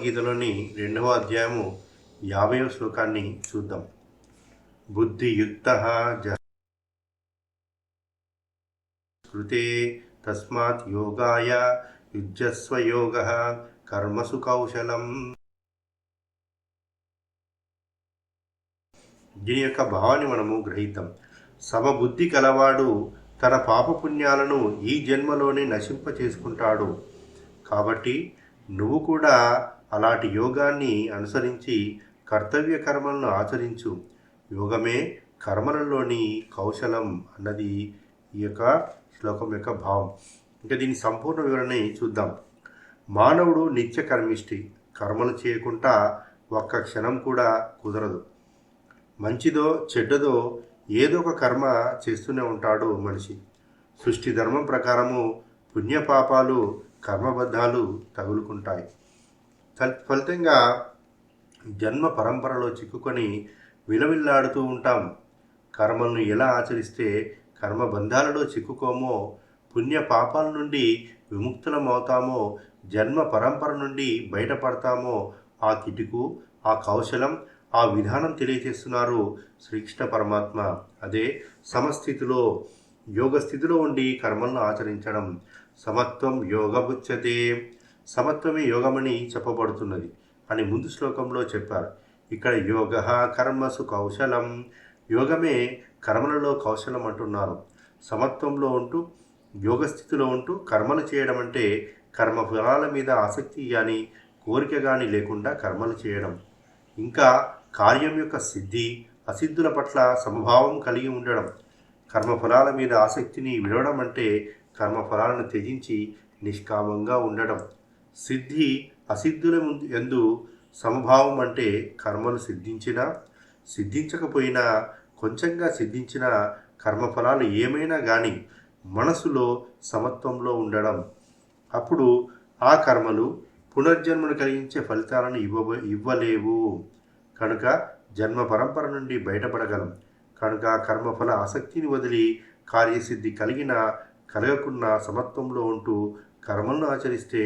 భగవద్గీతలోని 2వ అధ్యాయము 50వ శ్లోకాన్ని చూద్దాం. బుద్ధియుక్తః జహృతే తస్మాత్ యోగాయ యుజ్యస్వ యోగః కర్మసు కౌశలం. దీని యొక్క భావాన్ని మనము గ్రహిద్దాం. సమబుద్ధి కలవాడు తన పాపపుణ్యాలను ఈ జన్మలోనే నశింప చేసుకుంటాడు. కాబట్టి నువ్వు కూడా అలాంటి యోగాన్ని అనుసరించి కర్తవ్య కర్మలను ఆచరించు. యోగమే కర్మలలోని కౌశలం అన్నది ఈ యొక్క శ్లోకం యొక్క భావం. ఇంకా దీని సంపూర్ణ వివరణ చూద్దాం. మానవుడు నిత్య కర్మిష్టి. కర్మలు చేయకుండా ఒక్క క్షణం కూడా కుదరదు. మంచిదో చెడ్డదో ఏదో ఒక కర్మ చేస్తూనే ఉంటాడు మనిషి. సృష్టి ధర్మం ప్రకారము పుణ్యపాపాలు కర్మబద్ధాలు తగులుకుంటాయి. ఫలితంగా జన్మ పరంపరలో చిక్కుకొని విలవిల్లాడుతూ ఉంటాం. కర్మలను ఎలా ఆచరిస్తే కర్మబంధాలలో చిక్కుకోమో, పుణ్య పాపాల నుండి విముక్తులమవుతామో, జన్మ పరంపర నుండి బయటపడతామో ఆ కిటుకు, ఆ కౌశలం, ఆ విధానం తెలియజేస్తున్నారు శ్రీకృష్ణ పరమాత్మ. అదే సమస్థితిలో యోగ స్థితిలో ఉండి కర్మలను ఆచరించడం. సమత్వం యోగముచ్యతే. సమత్వమే యోగమని చెప్పబడుతున్నది అని ముందు శ్లోకంలో చెప్పారు. ఇక్కడ యోగ కర్మసు కౌశలం. యోగమే కర్మలలో కౌశలం అంటున్నారు. సమత్వంలో ఉంటూ యోగస్థితిలో ఉంటూ కర్మలు చేయడం అంటే కర్మ ఫలాల మీద ఆసక్తి కానీ కోరిక కానీ లేకుండా కర్మలు చేయడం. ఇంకా కార్యం యొక్క సిద్ధి అసిద్ధుల పట్ల సమభావం కలిగి ఉండడం. కర్మఫలాల మీద ఆసక్తిని విడవడం అంటే కర్మఫలాలను త్యజించి నిష్కామంగా ఉండడం. సిద్ధి అసిద్ధుల యందు సమభావం అంటే కర్మలు సిద్ధించినా సిద్ధించకపోయినా కొంచెంగా సిద్ధించిన కర్మఫలాలు ఏమైనా కానీ మనసులో సమత్వంలో ఉండడం. అప్పుడు ఆ కర్మలు పునర్జన్మను కలిగించే ఫలితాలను ఇవ్వలేవు. కనుక జన్మ పరంపర నుండి బయటపడగలం. కనుక కర్మఫల ఆసక్తిని వదిలి కార్యసిద్ధి కలగకున్న సమత్వంలో ఉంటూ కర్మలను ఆచరిస్తే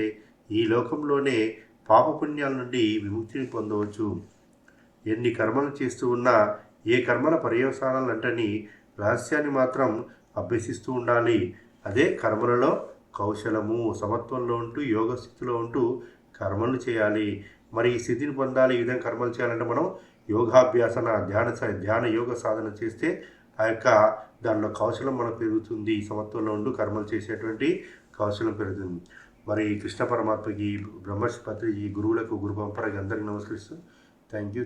ఈ లోకంలోనే పాపపుణ్యాల నుండి విముక్తిని పొందవచ్చు. ఎన్ని కర్మలు చేస్తూ ఉన్నా ఏ కర్మల పర్యవసానాలంటని రహస్యాన్ని మాత్రం అభ్యసిస్తూ ఉండాలి. అదే కర్మలలో కౌశలము. సమత్వంలో ఉంటూ యోగ స్థితిలో ఉంటూ కర్మలు చేయాలి. మరి ఈ స్థితిని పొందాలి, ఈ విధంగా కర్మలు చేయాలంటే మనం యోగాభ్యాసన ధ్యాన యోగ సాధన చేస్తే ఆ యొక్క దానిలో కౌశలం మనకు పెరుగుతుంది. సమత్వంలో ఉంటూ కర్మలు చేసేటువంటి కౌశలం పెరుగుతుంది. మరి కృష్ణ పరమాత్మకి, బ్రహ్మర్షి పత్రికి, గురువులకు, గురు పరంపరకి అందరికీ నమస్కరిస్తూ థ్యాంక్ యూ.